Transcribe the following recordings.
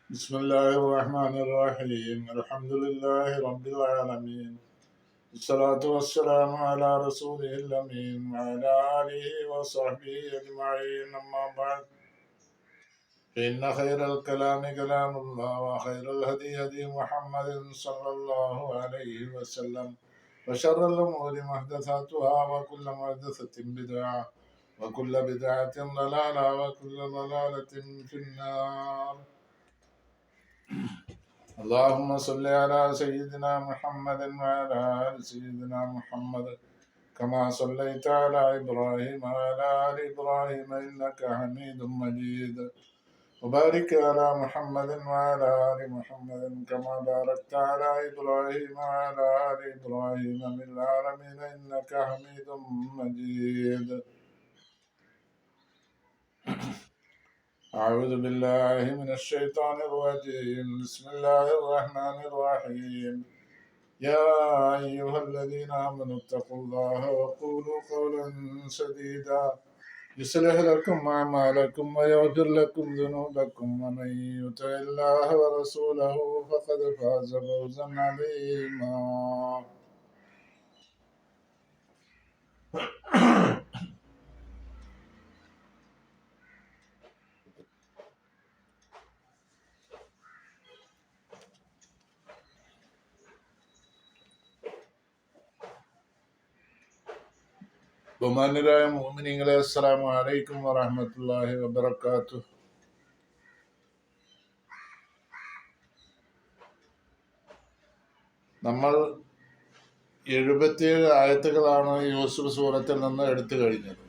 بسم الله الرحمن الرحيم الحمد لله رب العالمين الصلاة والسلام على رسوله الأمين وعلى آله وصحبه أجمعين أما بعد فإن خير الكلام كلام الله وخير الهدي هدي محمد صلى الله عليه وسلم وشر الأمور محدثاتها وكل محدثة بدعة وكل بدعة ضلالة وكل ضلالة في النار. اللهم صل على سيدنا محمد وعلى آل سيدنا محمد كما صليت على إبراهيم وعلى آل إبراهيم إنك حميد مجيد وبارك على محمد وعلى آل محمد كما باركت على إبراهيم وعلى آل إبراهيم في العالمين إنك حميد مجيد. أعوذ بالله من الشيطان الرجيم. بسم الله الرحمن الرحيم. يا أيها الذين آمنوا اتقوا الله وقولوا قولا سديدا يصلح لكم أعمالكم ويغفر لكم ذنوبكم ومن يطع الله ورسوله فقد فاز فوزا عظيما. ബഹുമാന്യരായ മുഅ്മിനീങ്ങളെ, അസ്സലാമു അലൈക്കും വറഹ്മത്തുള്ളാഹി വബറകാതുഹു. നമ്മൾ 77 ആയത്തുകളാണ് യൂസുഫ് സൂറത്തിൽ നിന്ന് എടുത്തു കഴിഞ്ഞത്.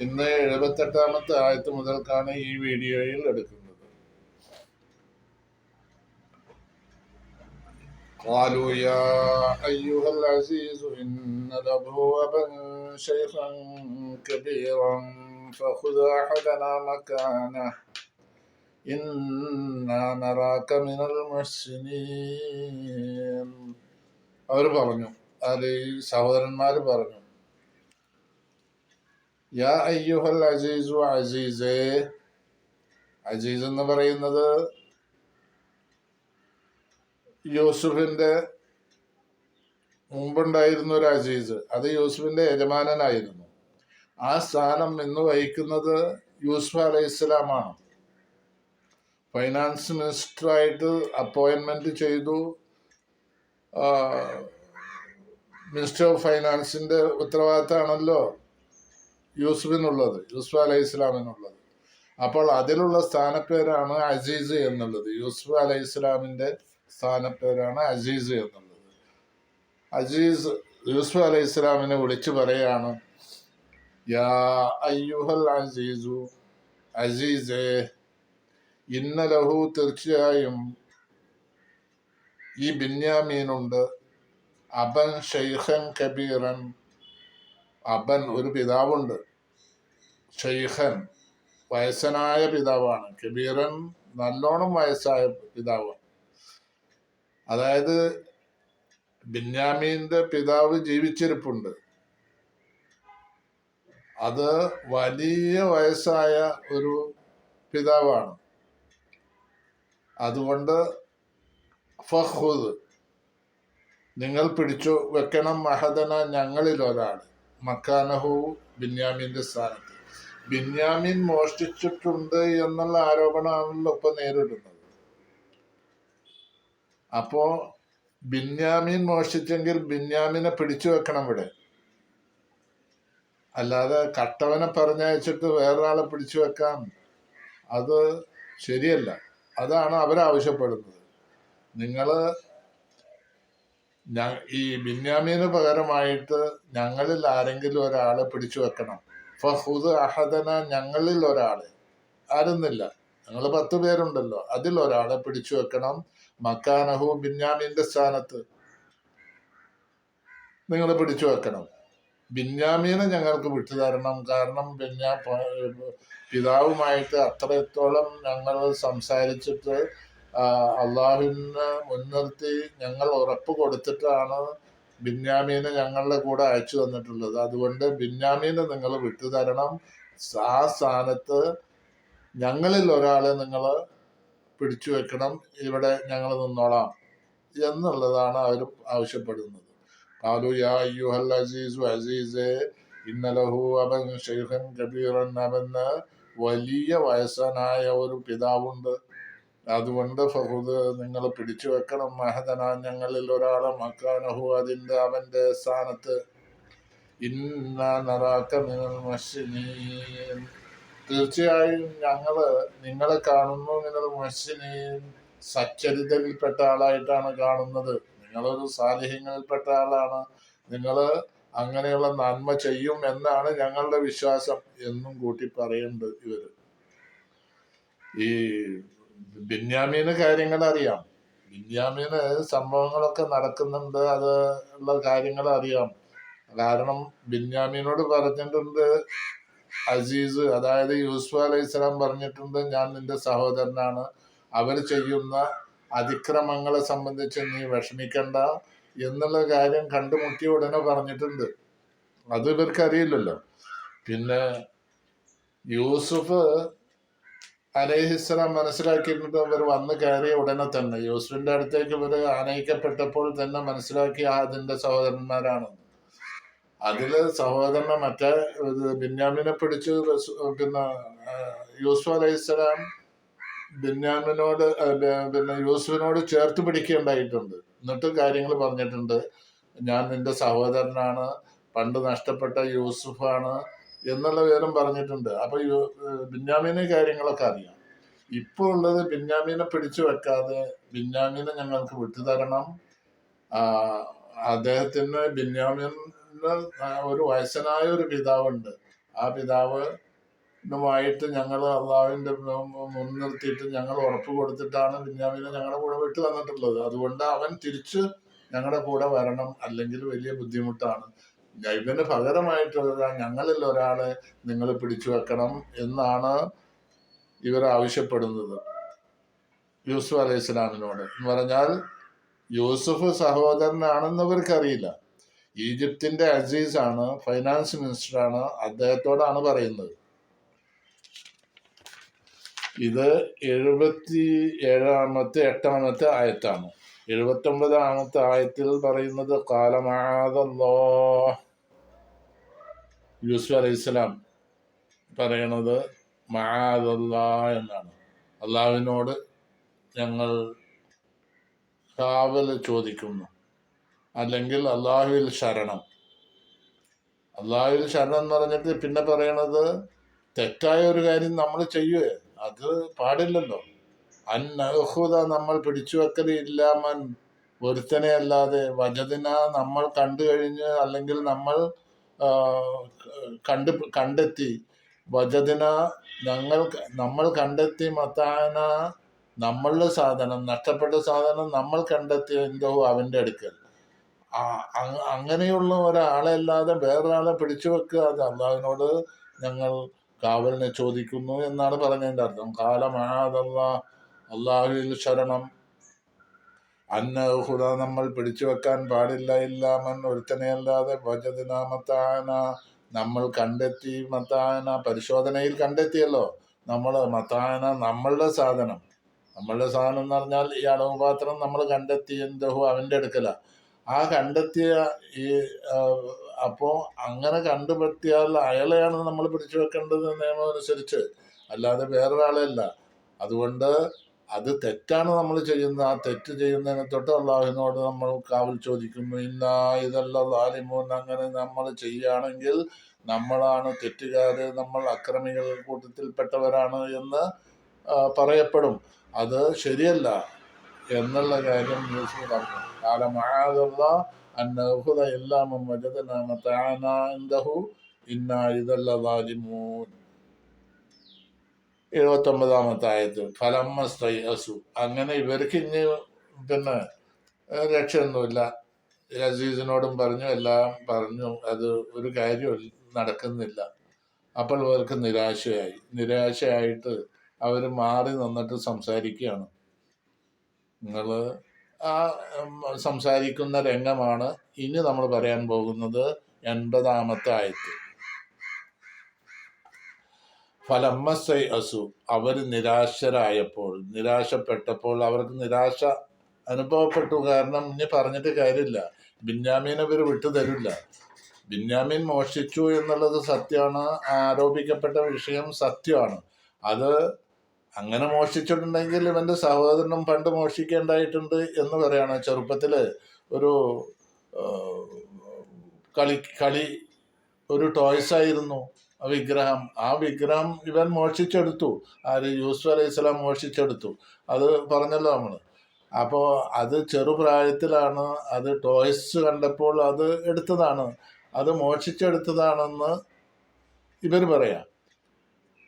ഇന്ന് 78ാമത്തെ ആയത്ത് മുതൽക്കാണ് ഈ വീഡിയോയിൽ എടുക്കുന്നത്. قالوا يا أيها العزيز إن له أبا شيخا كبيرا فخذ أحدنا مكانه إنا نراك من المحسنين. അവർ പറഞ്ഞു, അത് സഹോദരന്മാർ പറഞ്ഞു, യാ അയ്യുഹൽ അസീസു, അസീസേ. അസീസ് എന്ന് പറയുന്നത് യൂസുഫിന്റെ മുമ്പുണ്ടായിരുന്ന ഒരു അസീസ്, അത് യൂസുഫിന്റെ യജമാനനായിരുന്നു. ആ സ്ഥാനം ഇന്ന് വഹിക്കുന്നത് യൂസുഫ് അലൈഹിസ്സലാമാണ്. ഫൈനാൻസ് മിനിസ്റ്ററായിട്ട് അപ്പോയിന്റ്മെന്റ് ചെയ്തു. മിനിസ്റ്റർ ഓഫ് ഫൈനാൻസിന്റെ ഉത്തരവാദിത്തമാണല്ലോ യൂസുഫിനുള്ളത്, യൂസുഫ് അലൈഹി ഇസ്ലാമിനുള്ളത്. അപ്പോൾ അതിലുള്ള സ്ഥാനപ്പേരാണ് അസീസ് എന്നുള്ളത്. യൂസുഫ് അലൈഹി ഇസ്ലാമിന്റെ സ്ഥാനപ്പേരാണ് അസീസ് എന്നുള്ളത്. അസീസ് യൂസുഫ് അലൈഹി ഇസ്ലാമിനെ വിളിച്ചു പറയാണ്, യാ അയ്യുഹൽ അസീസു, അസീസേ, ഇന്ന ലഹു, തീർച്ചയായും ഈ ബിന്യാമീനുണ്ട്, അബൻ ഷെയ്ഖൻ കബീറൻ, അബൻ ഒരു പിതാവുണ്ട്, ഷെയ്ഖൻ വയസ്സനായ പിതാവാണ്, കബീറൻ നല്ലോണം വയസ്സായ പിതാവ്. അതായത് ബിന്യാമീന്റെ പിതാവ് ജീവിച്ചിരിപ്പുണ്ട്, അത് വലിയ വയസ്സായ ഒരു പിതാവാണ്. അതുകൊണ്ട് ഫഖുദ്, നിങ്ങൾ പിടിച്ചു വെക്കണം, മഹദന, ഞങ്ങളിൽ ഒരാൾ, മക്കാനഹു, ബിന്യാമീന്റെ സ്ഥാനത്ത്. ബിന്യാമീൻ മോഷ്ടിച്ചിട്ടുണ്ട് എന്നുള്ള ആരോപണമാണല്ലോ ഇപ്പൊ നേരിടുന്നത്. അപ്പോ ബിന്യാമീൻ മോഷ്ടിച്ചെങ്കിൽ ബിന്യാമിനെ പിടിച്ചു വെക്കണം ഇവിടെ. അല്ലാതെ കട്ടവനെ പറഞ്ഞയച്ചിട്ട് വേറൊരാളെ പിടിച്ചു വെക്കാൻ അത് ശരിയല്ല. അതാണ് അവരാവശ്യപ്പെടുന്നത്. നിങ്ങള് ഈ ബിന്യാമീന് പകരമായിട്ട് ഞങ്ങളിൽ ആരെങ്കിലും ഒരാളെ പിടിച്ചു വെക്കണം. ഫഖുദ് അഹദന, ഞങ്ങളിൽ ഒരാളെ, ആരുന്നില്ല, ഞങ്ങൾ 10 പേരുണ്ടല്ലോ, അതിൽ ഒരാളെ പിടിച്ചു വെക്കണം, മക്കാനഹു, ബിന്യാമീന്റെ സ്ഥാനത്ത് നിങ്ങൾ പിടിച്ചു വെക്കണം. ബിന്യാമീനെ ഞങ്ങൾക്ക് വിട്ടുതരണം, കാരണം പിതാവുമായിട്ട് അത്രത്തോളം ഞങ്ങൾ സംസാരിച്ചിട്ട് അള്ളാഹുവിനെ മുൻനിർത്തി ഞങ്ങൾ ഉറപ്പ് കൊടുത്തിട്ടാണ് ബിന്യാമീനെ ഞങ്ങളുടെ കൂടെ അയച്ചു തന്നിട്ടുള്ളത്. അതുകൊണ്ട് ബിന്യാമീനെ നിങ്ങൾ വിട്ടുതരണം, ആ സ്ഥാനത്ത് ഞങ്ങളിൽ ഒരാളെ നിങ്ങൾ പിടിച്ചു വെക്കണം, ഇവിടെ ഞങ്ങൾ നിന്നോളാം എന്നുള്ളതാണ് അവർ ആവശ്യപ്പെടുന്നത്. ഖാലു യാ അയ്യുഹൽ അസീസു, അസീസേ ഇന്ന ലഹു അബൻ ശൈഖൻ കബീറൻ, അവന് വലിയ വയസ്സനായ ഒരു പിതാവുണ്ട്, അതുകൊണ്ട് ഫഹുദ് നിങ്ങൾ പിടിച്ചു വെക്കണം, മഹദന ഞങ്ങളിൽ ഒരാളെ, മക്കാനഹു അതിന്റെ അവന്റെ സ്ഥാനത്ത്, ഇന്നാ നറാക മിനൽ മുഹ്സിനീൻ തീർച്ചയായും ഞങ്ങള് നിങ്ങളെ കാണുന്നു, മിനൽ മുഹ്സിനീൻ സച്ചരിതരിൽപ്പെട്ട ആളായിട്ടാണ് കാണുന്നത്, നിങ്ങളൊരു സാലിഹ്യങ്ങളിൽപ്പെട്ട ആളാണ്, നിങ്ങള് അങ്ങനെയുള്ള നന്മ ചെയ്യും എന്നാണ് ഞങ്ങളുടെ വിശ്വാസം എന്നും കൂട്ടി പറയുന്നുണ്ട് ഇവര്. ഈ ബിന്യാമീന് കാര്യങ്ങൾ അറിയാം, ബിന്യാമീന് സംഭവങ്ങളൊക്കെ നടക്കുന്നുണ്ട്, അത് ഉള്ള കാര്യങ്ങൾ അറിയാം. കാരണം ബിന്യാമീനോട് പറഞ്ഞിട്ടുണ്ട് അസീസ്, അതായത് യൂസുഫ് അലൈഹിസ്സലാം പറഞ്ഞിട്ടുണ്ട്, ഞാൻ നിന്റെ സഹോദരനാണ്, അവർ ചെയ്യുന്ന അതിക്രമങ്ങളെ സംബന്ധിച്ച് നീ വിഷമിക്കണ്ട എന്നുള്ള കാര്യം കണ്ടുമുട്ടിയ ഉടനെ പറഞ്ഞിട്ടുണ്ട്. അത് ഇവർക്ക് അറിയില്ലല്ലോ. പിന്നെ യൂസുഫ് അലൈഹിസ്സലാം മനസ്സിലാക്കിയിട്ടുണ്ട്, ഇവർ വന്ന് കയറിയ ഉടനെ തന്നെ യൂസുഫിന്റെ അടുത്തേക്ക് ഇവർ ആനയിക്കപ്പെട്ടപ്പോൾ തന്നെ മനസ്സിലാക്കി അതിന്റെ സഹോദരന്മാരാണ്. അതില് സഹോദരനെ മറ്റേ ബിന്യാമിനെ പിടിച്ച് പിന്നെ യൂസുഫ് അലൈഹിസ്സലാം ബിന്യാമിനോട് പിന്നെ യൂസുഫിനോട് ചേർത്ത് പിടിക്കുകയുണ്ടായിട്ടുണ്ട്. എന്നിട്ട് കാര്യങ്ങൾ പറഞ്ഞിട്ടുണ്ട്, ഞാൻ നിന്റെ സഹോദരനാണ്, പണ്ട് നഷ്ടപ്പെട്ട യൂസുഫാണ് എന്നുള്ള വിവരം പറഞ്ഞിട്ടുണ്ട്. അപ്പൊ ബിന്യാമിന് കാര്യങ്ങളൊക്കെ അറിയാം. ഇപ്പോൾ ഉള്ളത് ബിന്യാമിനെ പിടിച്ചു വെക്കാതെ ബിന്യാമിനെ ഞങ്ങൾക്ക് വിട്ടുതരണം, അദ്ദേഹത്തിന് ബിന്യാമിൻ ഒരു വയസ്സനായ ഒരു പിതാവുണ്ട്, ആ പിതാവുമായിട്ട് ഞങ്ങൾ അള്ളാഹുവിന്റെ മുൻനിർത്തിയിട്ട് ഞങ്ങൾ ഉറപ്പ് കൊടുത്തിട്ടാണ് ബിന്യാമിനെ ഞങ്ങളുടെ കൂടെ വിട്ടു തന്നിട്ടുള്ളത്. അതുകൊണ്ട് അവൻ തിരിച്ച് ഞങ്ങളുടെ കൂടെ വരണം, അല്ലെങ്കിൽ വലിയ ബുദ്ധിമുട്ടാണ്. ഇവന് പകരമായിട്ടുള്ള ഞങ്ങളിൽ ഒരാളെ നിങ്ങൾ പിടിച്ചു വെക്കണം എന്നാണ് ഇവർ ആവശ്യപ്പെടുന്നത് യൂസുഫ് അലൈഹി സ്വലാമിനോട്. എന്ന് പറഞ്ഞാൽ യൂസുഫ് സഹോദരനാണെന്ന് ഇവർക്കറിയില്ല. ഈജിപ്തിന്റെ അസീസ് ആണ്, ഫൈനാൻസ് മിനിസ്റ്ററാണ്, അദ്ദേഹത്തോടാണ് പറയുന്നത്. ഇത് 8ാമത്തെ ആയത്താണ്. 79ാമത്തെ ആയത്തിൽ പറയുന്നത് ഖാല മഅദല്ലാഹ്, യൂസുഫ് അലൈഹിസ്സലാം പറയണത് മഅദല്ലാഹ് എന്നാണ്, അള്ളാഹുവിനോട് ഞങ്ങൾ കാവൽ ചോദിക്കുന്നു, അല്ലെങ്കിൽ അള്ളാഹുവിൽ ശരണം. അള്ളാഹുവിൽ ശരണം എന്ന് പറഞ്ഞിട്ട് പിന്നെ പറയണത് തെറ്റായ ഒരു കാര്യം നമ്മൾ ചെയ്യുവേ, അത് പാടില്ലല്ലോ. അൻഹുദ നമ്മൾ പിടിച്ചു വെക്കൽ ഇല്ലാമൻ ഒരുത്തനെ അല്ലാതെ, വജദിന നമ്മൾ കണ്ടു കഴിഞ്ഞ്, അല്ലെങ്കിൽ നമ്മൾ കണ്ടെത്തി, വജദിന നമ്മൾ കണ്ടെത്തി, മത്താന നമ്മളുടെ സാധനം, നഷ്ടപ്പെട്ട സാധനം നമ്മൾ കണ്ടെത്തി, എന്തോ അവന്റെ അടുക്കൽ. അങ്ങനെയുള്ള ഒരാളെ അല്ലാതെ വേറൊരാളെ പിടിച്ചു വെക്കുക, അത് അള്ളാഹുവിനോട് ഞങ്ങൾ കാവലിനെ ചോദിക്കുന്നു എന്നാണ് പറഞ്ഞതിന്റെ അർത്ഥം. ഖാല മഅദല്ലാഹ്, അള്ളാഹുവിൽ ശരണം, അന്നഹുദ നമ്മൾ പിടിച്ചു വെക്കാൻ പാടില്ല, ഇല്ലാമൻ ഒരുത്തനെ അല്ലാതെ, വജദ്ന മത്താന നമ്മൾ കണ്ടെത്തി, മത്താന പരിശോധനയിൽ കണ്ടെത്തിയല്ലോ നമ്മൾ, മത്താന നമ്മളുടെ സാധനം എന്ന് പറഞ്ഞാൽ ഈ അളവ് പാത്രം നമ്മൾ കണ്ടെത്തി, എന്തോ അവന്റെ അടുക്കല, ആ കണ്ടെത്തിയ ഈ അപ്പോ അങ്ങനെ കണ്ടുപറ്റിയാൽ അയാളെയാണ് നമ്മൾ പിടിച്ചു വെക്കേണ്ടത് നിയമം അനുസരിച്ച്, അല്ലാതെ വേറൊരാളെയല്ല. അതുകൊണ്ട് അത് തെറ്റാണ് നമ്മൾ ചെയ്യുന്നത്, ആ തെറ്റ് ചെയ്യുന്നതിനെ തൊട്ട് അള്ളാഹുവിനോട് നമ്മൾ കാവൽ ചോദിക്കുന്നു. ഇന്നാ ഇതല്ല ലാലിമൂൻ, അങ്ങനെ നമ്മൾ ചെയ്യുകയാണെങ്കിൽ നമ്മളാണ് തെറ്റുകാര്, നമ്മൾ അക്രമികൾ കൂട്ടത്തിൽപ്പെട്ടവരാണ് എന്ന് പറയപ്പെടും. അത് ശരിയല്ല എന്നുള്ള കാര്യം യൂസുഫ് പറഞ്ഞു. ഖാല മഅദല്ലാഹ് അൻ നഅഖുദ ഇല്ലാ മൻ വജദനാ മതഅനാ ഇൻദഹു ഇന്നാ ഇദല്ല ളാലിമൂൻ. 79ാമത്തെ ആയത്ത് ഫലമ്മസ്തയസു, അങ്ങനെ ഇവർക്ക് ഇനി പിന്നെ രക്ഷയൊന്നുമില്ല. അസീസിനോടും പറഞ്ഞു, എല്ലാം പറഞ്ഞു, അത് ഒരു കാര്യം നടക്കുന്നില്ല. അപ്പോൾ ഇവർക്ക് നിരാശയായിട്ട് അവർ മാറി നിന്നിട്ട് സംസാരിക്കുകയാണ്. നിങ്ങൾ ആ സംസാരിക്കുന്ന രംഗമാണ് ഇനി നമ്മൾ പറയാൻ പോകുന്നത് 80ാമത്തെ ആയത്ത്. ഫലമ്മസൈ അസു അവർ നിരാശപ്പെട്ടപ്പോൾ അവർക്ക് നിരാശ അനുഭവപ്പെട്ടു. കാരണം ഇനി പറഞ്ഞിട്ട് കാര്യമില്ല, ബിന്യാമീൻ അവർ വിട്ടു തരില്ല. ബിന്യാമീൻ മോഷ്ടിച്ചു എന്നുള്ളത് സത്യമാണ്, ആരോപിക്കപ്പെട്ട വിഷയം സത്യമാണ്. അത് അങ്ങനെ മോഷ്ടിച്ചിട്ടുണ്ടെങ്കിൽ ഇവന്റെ സഹോദരനും പണ്ട് മോഷ്ടിക്കേണ്ടായിട്ടുണ്ട് എന്ന് പറയാണ്. ചെറുപ്പത്തില് ഒരു കളി ഒരു ടോയ്സ് ആയിരുന്നു ആ വിഗ്രഹം ഇവൻ മോഷ്ടിച്ചെടുത്തു. ആര്? യൂസുഫ് അലൈഹി സ്വലാം മോഷ്ടിച്ചെടുത്തു. അത് പറഞ്ഞല്ലോ നമ്മള്. അപ്പോൾ അത് ചെറുപ്രായത്തിലാണ്, അത് ടോയ്സ് കണ്ടപ്പോൾ അത് എടുത്തതാണ്, അത് മോഷ്ടിച്ചെടുത്തതാണെന്ന് ഇവർ പറയാം.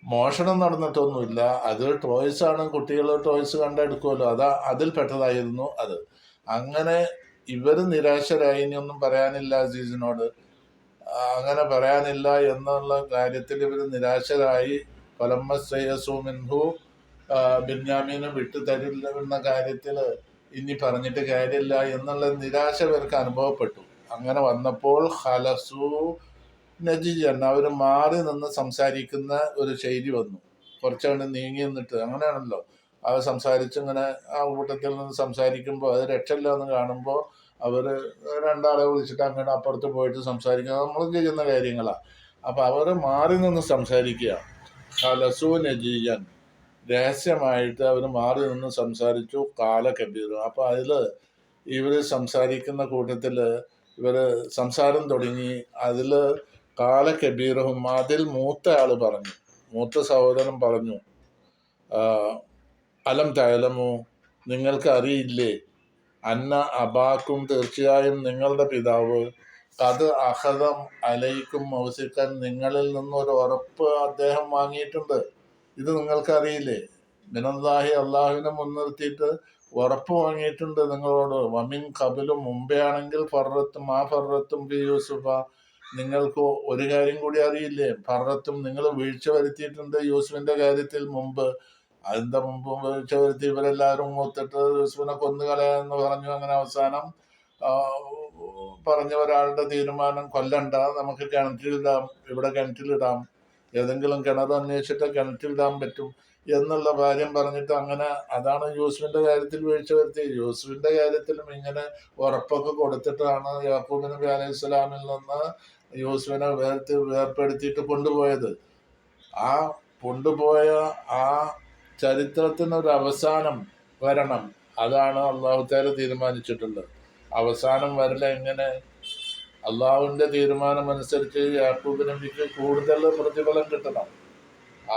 മോഷണം നടന്നിട്ടൊന്നുമില്ല, അത് ടോയ്സ് ആണ്, കുട്ടികൾ ടോയ്സ് കണ്ടെടുക്കുമല്ലോ, അതിൽ പെട്ടതായിരുന്നു അത്. അങ്ങനെ ഇവർ നിരാശരായി. ഇനിയൊന്നും പറയാനില്ല അസീസിനോട്, അങ്ങനെ പറയാനില്ല എന്നുള്ള കാര്യത്തിൽ ഇവർ നിരാശരായി. ഫലമ്മ ശ്രേയസു മിൻഹു, ബിന്യാമീനെ വിട്ടു തരില്ല എന്ന കാര്യത്തിൽ ഇനി പറഞ്ഞിട്ട് കാര്യമില്ല എന്നുള്ള നിരാശ ഇവർക്ക് അനുഭവപ്പെട്ടു. അങ്ങനെ വന്നപ്പോൾ ഖലസു നജിയൻ, അവർ മാറി നിന്ന് സംസാരിക്കുന്ന ഒരു ശൈലി വന്നു. കുറച്ചുകൊണ്ട് നീങ്ങി നിന്നിട്ട്, അങ്ങനെയാണല്ലോ അവർ സംസാരിച്ചിങ്ങനെ ആ കൂട്ടത്തിൽ നിന്ന് സംസാരിക്കുമ്പോൾ അത് രക്ഷയില്ല എന്ന് കാണുമ്പോൾ അവർ രണ്ടാളെ വിളിച്ചിട്ട് അങ്ങനെ അപ്പുറത്ത് പോയിട്ട് സംസാരിക്കുക, നമ്മൾ ചെയ്യുന്ന കാര്യങ്ങളാണ്. അപ്പം അവർ മാറി നിന്ന് സംസാരിക്കുക. ഖലസു നജിയൻ, രഹസ്യമായിട്ട് അവർ മാറി നിന്ന് സംസാരിച്ചു. കാല കബീർ, അപ്പം അതിൽ ഇവർ സംസാരിക്കുന്ന കൂട്ടത്തിൽ ഇവർ സംസാരം തുടങ്ങി. അതിൽ കാല കബീറഹും, അതിൽ മൂത്ത ആള് പറഞ്ഞു, മൂത്ത സഹോദരൻ പറഞ്ഞു, അലം തഅലമു, നിങ്ങൾക്ക് അറിയില്ലേ, അന്ന അബാക്കും, തീർച്ചയായും നിങ്ങളുടെ പിതാവ്, അത് അഖദം അലൈക്കും മൗസിക്കൻ, നിങ്ങളിൽ നിന്നൊരു ഉറപ്പ് അദ്ദേഹം വാങ്ങിയിട്ടുണ്ട്. ഇത് നിങ്ങൾക്ക് അറിയില്ലേ? മിനല്ലാഹി, അള്ളാഹുവിനെ മുൻനിർത്തിയിട്ട് ഉറപ്പ് വാങ്ങിയിട്ടുണ്ട് നിങ്ങളോട്. വമിൻ കബിലും, മുമ്പേ ആണെങ്കിൽ ഫറത്തും ബി യൂസുഫ, നിങ്ങൾക്ക് ഒരു കാര്യം കൂടി അറിയില്ലേ, ഫറത്തും, നിങ്ങൾ വീഴ്ച വരുത്തിയിട്ടുണ്ട് യൂസുഫിന്റെ കാര്യത്തിൽ മുമ്പ്. അതിന്റെ മുമ്പ് വീഴ്ച വരുത്തി ഇവരെല്ലാവരും ഒത്തിട്ട് യൂസുഫിനെ കൊന്നുകളയാന്ന് പറഞ്ഞു. അങ്ങനെ അവസാനം പറഞ്ഞ ഒരാളുടെ തീരുമാനം, കൊല്ലണ്ട, നമുക്ക് കിണറ്റിലിടാം, ഇവിടെ കിണറ്റിലിടാം, ഏതെങ്കിലും കിണർ അന്വേഷിച്ചിട്ട് കിണറ്റിലിടാൻ പറ്റും എന്നുള്ള കാര്യം പറഞ്ഞിട്ട് അങ്ങനെ, അതാണ് യൂസുഫിന്റെ കാര്യത്തിൽ വീഴ്ച വരുത്തിയത്. യൂസുഫിന്റെ കാര്യത്തിലും ഇങ്ങനെ ഉറപ്പൊക്കെ കൊടുത്തിട്ടാണ് യാക്കൂബ് നബി അലൈഹി സ്വലാമിൽ നിന്ന് യൂസുഫിനെ വേർപ്പെടുത്തിയിട്ട് കൊണ്ടുപോയത്. ആ കൊണ്ടുപോയ ആ ചരിത്രത്തിനൊരു അവസാനം വരണം, അതാണ് അള്ളാഹു തആല തീരുമാനിച്ചിട്ടുള്ളത്. അവസാനം വരല എങ്ങനെ? അള്ളാഹുവിന്റെ തീരുമാനം അനുസരിച്ച് യാക്കൂബ് നബിക്ക് കൂടുതൽ പ്രതിഫലം കിട്ടണം.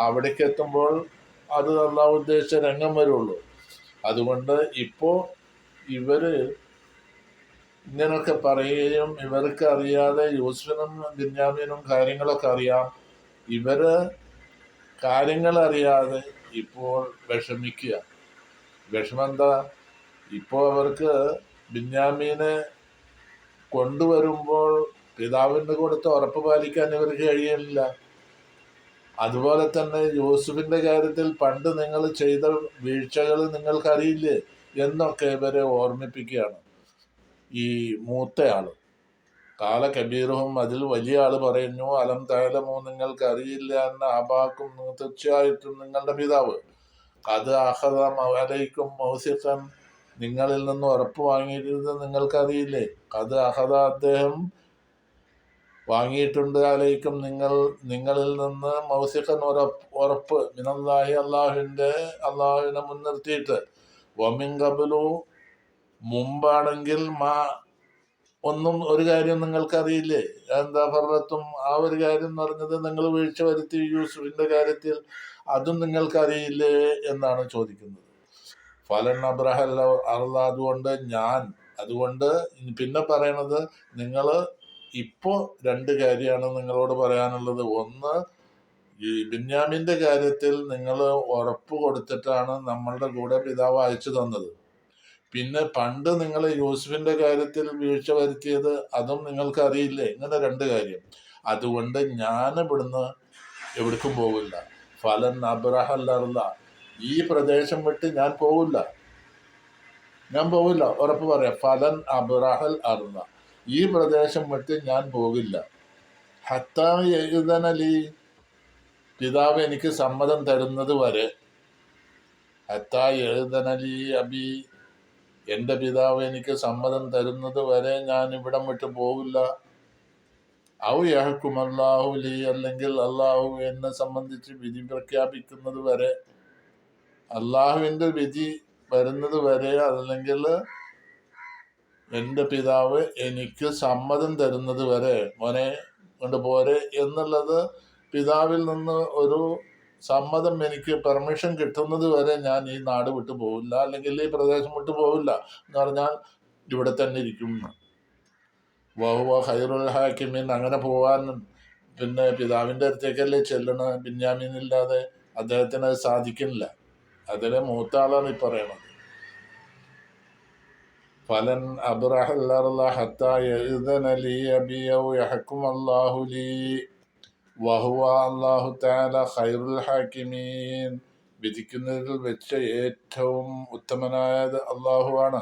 അവിടേക്ക് എത്തുമ്പോൾ അത് അള്ളാഹു ഉദ്ദേശിച്ച രംഗം വരുള്ളൂ. അതുകൊണ്ട് ഇപ്പോൾ ഇവര് ഇങ്ങനൊക്കെ പറയുകയും, ഇവർക്ക് അറിയാതെ, യൂസുഫിനും ബിന്യാമീനും കാര്യങ്ങളൊക്കെ അറിയാം, ഇവര് കാര്യങ്ങൾ അറിയാതെ ഇപ്പോൾ വിഷമിക്കുക. വിഷമം എന്താ? ഇപ്പോൾ അവർക്ക് ബിന്യാമീനെ കൊണ്ടുവരുമ്പോൾ പിതാവിന് കൊടുത്ത് ഉറപ്പ് പാലിക്കാൻ ഇവർക്ക് കഴിയില്ല. അതുപോലെ തന്നെ യൂസുഫിന്റെ കാര്യത്തിൽ പണ്ട് നിങ്ങൾ ചെയ്ത വീഴ്ചകൾ നിങ്ങൾക്കറിയില്ലേ എന്നൊക്കെ ഇവരെ ഓർമ്മിപ്പിക്കുകയാണ് ഈ മൂത്തയാള്. കാല കബീറും, അതിൽ വലിയ ആള് പറയുന്നു, അലം തഅലമു, നിങ്ങൾക്ക് അറിയില്ല, എന്ന അബാക്കും, തീർച്ചയായിട്ടും നിങ്ങളുടെ പിതാവ്, അത് അഖദ അലൈക്കും മൗസിഖൻ, നിങ്ങളിൽ നിന്ന് ഉറപ്പ് വാങ്ങിയിരുന്നത് നിങ്ങൾക്കറിയില്ലേ, അത് അഖദ, അദ്ദേഹം വാങ്ങിയിട്ടുണ്ട്, അലൈക്കും, നിങ്ങളിൽ നിന്ന് മൗസിഖൻ, ഉറപ്പ്, മിനല്ലാഹി, അള്ളാഹുവിനെ മുൻനിർത്തിയിട്ട്, വമിൻ ഖബ്ലു, മുമ്പാണെങ്കിൽ ഒന്നും ഒരു കാര്യം നിങ്ങൾക്കറിയില്ലേ, എന്താ ഫറത്തും, ആ ഒരു കാര്യം എന്ന് പറഞ്ഞത് നിങ്ങൾ വീഴ്ച വരുത്തി യൂസുഫിന്റെ കാര്യത്തിൽ, അതും നിങ്ങൾക്കറിയില്ലേ എന്നാണ് ചോദിക്കുന്നത്. ഫലൻ അബ്രഹൽ അർള, അതുകൊണ്ട് പിന്നെ പറയണത്, നിങ്ങൾ ഇപ്പോൾ രണ്ട് കാര്യമാണ് നിങ്ങളോട് പറയാനുള്ളത്. ഒന്ന്, ഈ ബിന്യാമിന്റെ കാര്യത്തിൽ നിങ്ങൾ ഉറപ്പ് കൊടുത്തിട്ടാണ് നമ്മളുടെ കൂടെ പിതാവ് അയച്ചു തന്നത്. പിന്നെ പണ്ട് നിങ്ങൾ യൂസുഫിന്റെ കാര്യത്തിൽ വീഴ്ച വരുത്തിയത്, അതും നിങ്ങൾക്ക് അറിയില്ലേ. ഇങ്ങനെ രണ്ട് കാര്യം. അതുകൊണ്ട് ഞാൻ ഇവിടുന്ന് എവിടേക്കും പോകില്ല. ഫലൻ അബ്രഹൽ അർള, ഈ പ്രദേശം വിട്ട് ഞാൻ പോകില്ല, ഉറപ്പ് പറയാം. ഫലൻ അബ്രഹൽ അർള, ഈ പ്രദേശം വിട്ട് ഞാൻ പോകില്ല. ഹത്താ യഅ്ദന ലി, പിതാവ് എനിക്ക് സമ്മതം തരുന്നത് വരെ, ഹത്താ എഴുതനലി അബി, എൻ്റെ പിതാവ് എനിക്ക് സമ്മതം തരുന്നത് വരെ ഞാൻ ഇവിടം വിട്ട് പോകില്ല. ഔ യഹ്കും അല്ലാഹു ലി, അല്ലെങ്കിൽ അള്ളാഹു എന്നെ സംബന്ധിച്ച് വിധി പ്രഖ്യാപിക്കുന്നത് വരെ, അള്ളാഹുവിൻ്റെ വിധി വരുന്നത് വരെ, അല്ലെങ്കിൽ എൻ്റെ പിതാവ് എനിക്ക് സമ്മതം തരുന്നത് വരെ, മോനെ കൊണ്ട് പോരെ എന്നുള്ളത് പിതാവിൽ നിന്ന് ഒരു സമ്മതം, എനിക്ക് പെർമിഷൻ കിട്ടുന്നത് വരെ ഞാൻ ഈ നാട് വിട്ടു പോവില്ല, അല്ലെങ്കിൽ ഈ പ്രദേശം വിട്ടു പോവില്ല എന്ന് പറഞ്ഞാൽ ഇവിടെ തന്നെ ഇരിക്കും. വഹുവ ഖൈറുൽ ഹാക്കിമീൻ, അങ്ങനെ പോവാൻ പിന്നെ പിതാവിൻ്റെ അടുത്തേക്കല്ലേ ചെല്ലണ. ബിന്യാമീനില്ലാതെ അദ്ദേഹത്തിന് അത് സാധിക്കുന്നില്ല. അതിലെ മൂത്ത ആളാണ് ഈ പറയണത്. ഫലൻ അബ്റഹൽ ഹത്താ യഅ്ദന ലി അബി ഔ യഹ്കും അല്ലാഹു ലി വഹുവ അല്ലാഹു തആല ഖൈറുൽ ഹാക്കിമീൻ, വിധിക്കുന്നതിൽ വെച്ച് ഏറ്റവും ഉത്തമനായത് അള്ളാഹുവാണ്.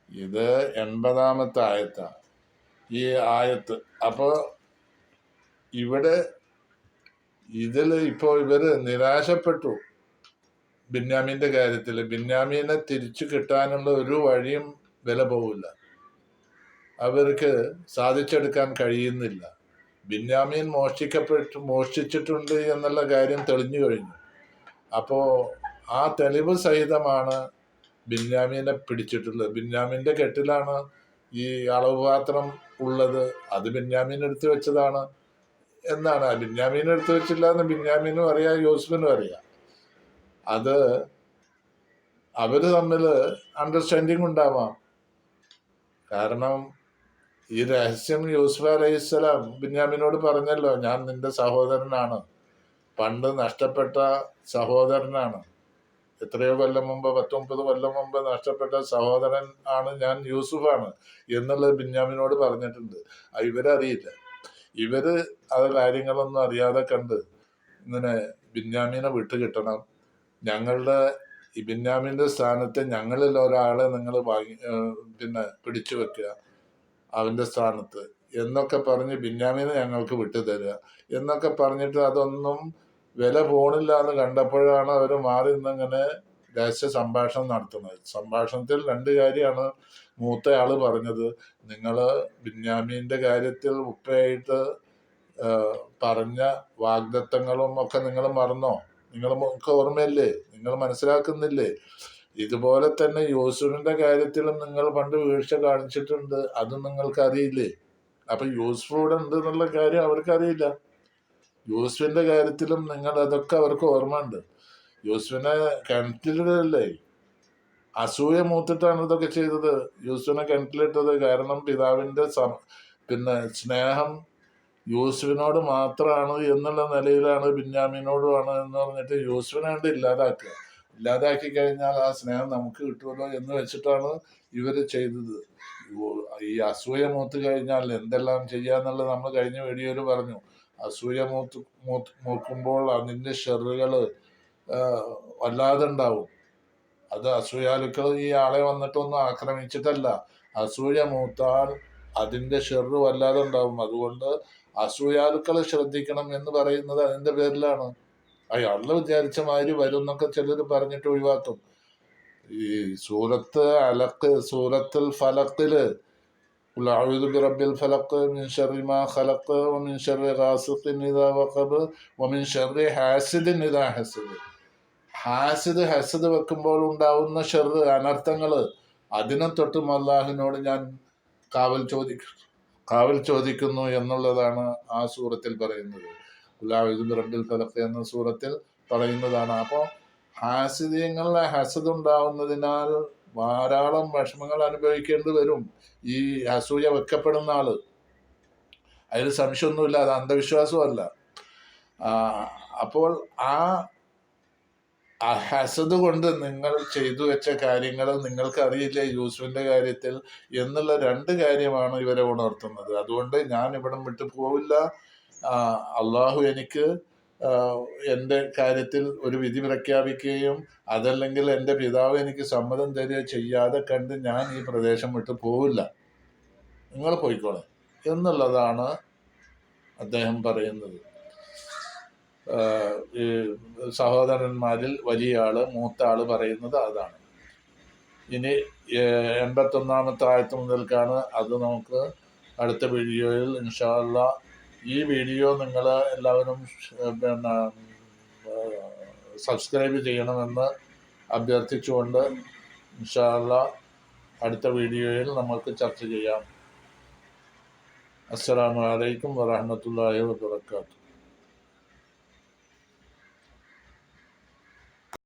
ഇത് 80-ാമത്തെ ആയത്താണ് ഈ ആയത്ത്. അപ്പോൾ ഇവിടെ ഇതിൽ ഇപ്പോൾ ഇവര് നിരാശപ്പെട്ടു ബിന്യാമീൻ്റെ കാര്യത്തിൽ. ബിന്യാമീനെ തിരിച്ചു കിട്ടാനുള്ള ഒരു വഴിയും വില പോവില്ല, അവർക്ക് സാധിച്ചെടുക്കാൻ കഴിയുന്നില്ല. ബിന്യാമീൻ മോഷ്ടിച്ചിട്ടുണ്ട് എന്നുള്ള കാര്യം തെളിഞ്ഞു കഴിഞ്ഞു. അപ്പോൾ ആ തെളിവ് സഹിതമാണ് ബിന്യാമീനെ പിടിച്ചിട്ടുള്ളത്. ബിന്യാമീൻ്റെ കെട്ടിലാണ് ഈ അളവ് പാത്രം ഉള്ളത്. അത് ബിന്യാമീൻ എടുത്തു വെച്ചതാണ് എന്നാണ്. ബിന്യാമീൻ എടുത്തു വെച്ചില്ല എന്ന് ബിന്യാമീനും അറിയാം, യൂസുഫിനും അറിയാം. അത് അവര് തമ്മിൽ അണ്ടർസ്റ്റാൻഡിങ് ഉണ്ടാവാം. കാരണം ഈ രഹസ്യം യൂസുഫ് അലൈഹിസ്സലാം ബിന്യാമീനോട് പറഞ്ഞല്ലോ, ഞാൻ നിന്റെ സഹോദരനാണ്, പണ്ട് നഷ്ടപ്പെട്ട സഹോദരനാണ്, എത്രയോ കൊല്ലം മുമ്പ്, 19 കൊല്ലം മുമ്പ് നഷ്ടപ്പെട്ട സഹോദരൻ ആണ് ഞാൻ, യൂസുഫാണ് എന്നുള്ളത് ബിന്യാമീനോട് പറഞ്ഞിട്ടുണ്ട്. ഇവരറിയില്ല. ഇവര് അത് കാര്യങ്ങളൊന്നും അറിയാതെ കണ്ട് ഇങ്ങനെ ബിന്യാമീനെ വിട്ടുകിട്ടണം, ഞങ്ങളുടെ ഈ ബിന്യാമീൻ്റെ സ്ഥാനത്ത് ഞങ്ങളിൽ ഒരാളെ നിങ്ങൾ പിന്നെ പിടിച്ചു വെക്കുക അവൻ്റെ സ്ഥാനത്ത് എന്നൊക്കെ പറഞ്ഞ് ബിന്യാമീനെ ഞങ്ങൾക്ക് വിട്ടു തരിക എന്നൊക്കെ പറഞ്ഞിട്ട് അതൊന്നും വില പോണില്ല എന്ന് കണ്ടപ്പോഴാണ് അവർ മാറി നിന്നിങ്ങനെ രഹസ്യ സംഭാഷണം നടത്തുന്നത്. സംഭാഷണത്തിൽ 2 കാര്യമാണ് മൂത്തയാള് പറഞ്ഞത്. നിങ്ങൾ ബിന്യാമീൻ്റെ കാര്യത്തിൽ ഉപ്പയായിട്ട് പറഞ്ഞ വാഗ്ദത്തങ്ങളും ഒക്കെ നിങ്ങൾ മറന്നോ? നിങ്ങൾക്ക് ഓർമ്മയില്ലേ? നിങ്ങൾ മനസ്സിലാക്കുന്നില്ലേ? ഇതുപോലെ തന്നെ യൂസുഫിന്റെ കാര്യത്തിലും നിങ്ങൾ പണ്ട് വീഴ്ച കാണിച്ചിട്ടുണ്ട്, അത് നിങ്ങൾക്ക് അറിയില്ലേ? അപ്പൊ യൂസുഫ് ഇവിടെ ഉണ്ട് എന്നുള്ള കാര്യം അവർക്കറിയില്ല. യൂസുഫിന്റെ കാര്യത്തിലും നിങ്ങൾ അതൊക്കെ അവർക്ക് ഓർമ്മ ഉണ്ട്. യൂസുഫിനെ കിണറ്റിലിടല്ലേ, അസൂയ മൂത്തിട്ടാണ് ഇതൊക്കെ ചെയ്തത്. യൂസുഫിനെ കിണറ്റിലിട്ടത് കാരണം പിതാവിന്റെ പിന്നെ സ്നേഹം യൂസുഫിനോട് മാത്രമാണ് എന്നുള്ള നിലയിലാണ്, ബിന്യാമീനോടുമാണ് എന്ന് പറഞ്ഞിട്ട് യൂസുഫിനെ കണ്ട് ഇല്ലാതാക്കി കഴിഞ്ഞാൽ ആ സ്നേഹം നമുക്ക് കിട്ടുമല്ലോ എന്ന് വെച്ചിട്ടാണ് ഇവര് ചെയ്തത്. ഈ അസൂയ മൂത്ത് കഴിഞ്ഞാൽ എന്തെല്ലാം ചെയ്യാന്നുള്ളത് നമ്മൾ കഴിഞ്ഞ വീഡിയോയിൽ പറഞ്ഞു. അസൂയ മൂക്കുമ്പോൾ അതിൻ്റെ ഷെറുകള് വല്ലാതെ ഉണ്ടാവും. അത് അസൂയാലുക്കൾ ഈ ആളെ വന്നിട്ടൊന്നും ആക്രമിച്ചിട്ടല്ല, അസൂയ മൂത്താൽ അതിൻ്റെ ഷെറ് വല്ലാതെ ഉണ്ടാവും. അതുകൊണ്ട് അസൂയാലുക്കളെ ശ്രദ്ധിക്കണം എന്ന് പറയുന്നത് അതിൻ്റെ പേരിലാണ്. അയാള് വിചാരിച്ച മാതിരി വരും എന്നൊക്കെ ചിലർ പറഞ്ഞിട്ട് ഒഴിവാക്കും. ഈ സൂറത്തുൽ ഫലഖില് ഖുൽ അഊദു ബിറബ്ബിൽ ഫലഖ് മിൻ ശർരി മാ ഖലഖ് വമിൻ ശർരി ഗാസിഖിൻ ഇദാ വഖബ് വമിൻ ശർരി ഹാസിദിൻ ഇദാ ഹസദ് ഹസദ് വെക്കുമ്പോൾ ഉണ്ടാവുന്ന ഷർറ്, അനർത്ഥങ്ങള്, അതിനെ തൊട്ടും അല്ലാഹുവിനോട് ഞാൻ കാവൽ ചോദിക്കുന്നു എന്നുള്ളതാണ് ആ സൂറത്തിൽ പറയുന്നത്. ഖുൽ അഊദു ബിറബ്ബിൽ ഫലഖ് എന്ന സൂറത്തിൽ പറയുന്നതാണ്. അപ്പോൾ ഹാസിദീങ്ങളുടെ ഹസദ് ഉണ്ടാവുന്നതിനാൽ ധാരാളം വിഷമങ്ങൾ അനുഭവിക്കേണ്ടി വരും ഈ അസൂയ വെക്കപ്പെടുന്ന ആള്. അതിൽ സംശയമൊന്നുമില്ല, അത് അന്ധവിശ്വാസമല്ല. അപ്പോൾ ആ ഹസദ് കൊണ്ട് നിങ്ങൾ ചെയ്തു വെച്ച കാര്യങ്ങൾ നിങ്ങൾക്ക് അറിയില്ലേ യൂസുഫിന്റെ കാര്യത്തിൽ എന്നുള്ള 2 കാര്യമാണ് ഇവരെ ഉണർത്തുന്നത്. അതുകൊണ്ട് ഞാൻ ഇവിടം വിട്ടു പോവില്ല, അള്ളാഹു എനിക്ക് എൻ്റെ കാര്യത്തിൽ ഒരു വിധി പ്രഖ്യാപിക്കുകയും അതല്ലെങ്കിൽ എൻ്റെ പിതാവ് എനിക്ക് സമ്മതം തരിക ചെയ്യാതെ കണ്ട് ഞാൻ ഈ പ്രദേശം വിട്ടു പോവില്ല, നിങ്ങൾ പോയിക്കോളെ എന്നുള്ളതാണ് അദ്ദേഹം പറയുന്നത്. ഈ സഹോദരന്മാരിൽ വലിയ ആള് മൂത്ത ആള് പറയുന്നത് അതാണ്. ഇനി 81-ാമത്തെ ആയത്ത് മുതൽക്കാണ്. അത് നമുക്ക് അടുത്ത വീഡിയോയിൽ ഇൻഷാ അല്ലാഹ്. ഈ വീഡിയോ നിങ്ങൾ എല്ലാവരും പിന്നെ സബ്സ്ക്രൈബ് ചെയ്യണമെന്ന് അഭ്യർത്ഥിച്ചുകൊണ്ട് ഇൻഷാ അല്ലാഹ് അടുത്ത വീഡിയോയിൽ നമുക്ക് ചർച്ച ചെയ്യാം. അസ്സലാമു അലൈക്കും വറഹ്മത്തുള്ളാഹി വബറകാതുഹു.